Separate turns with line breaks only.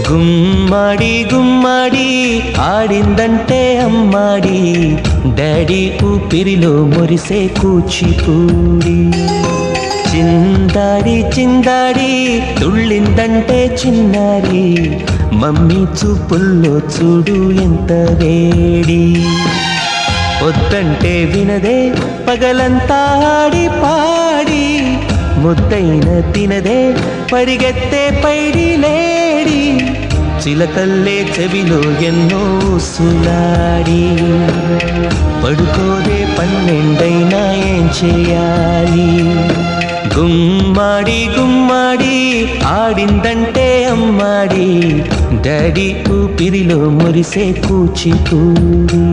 గుమ్మడి గుమ్మడి ఆడిందంటే అమ్మాడి, daddy ఊపిరిలో మురిసే కూచిపూడి. చిందాడి చిందాడి తుళ్ళిందంటే చిన్నారి, మమ్మీ చూపుల్లో చూడు ఎంత వేడి. వద్దంటే వినదే పగలంతా ఆడి పాడి, ముద్దైన తినదే పరిగెత్తే పైడి లేడి. చిలకల్లే చెవిలో ఎన్నో సులాడి, పడుకోదే పన్నెండైనా ఏం చేయాలి. గుమ్మాడి గుమ్మాడి ఆడిందంటే అమ్మాడి, డాడీ ఊపిరిలో మురిసే కూచిపూడి.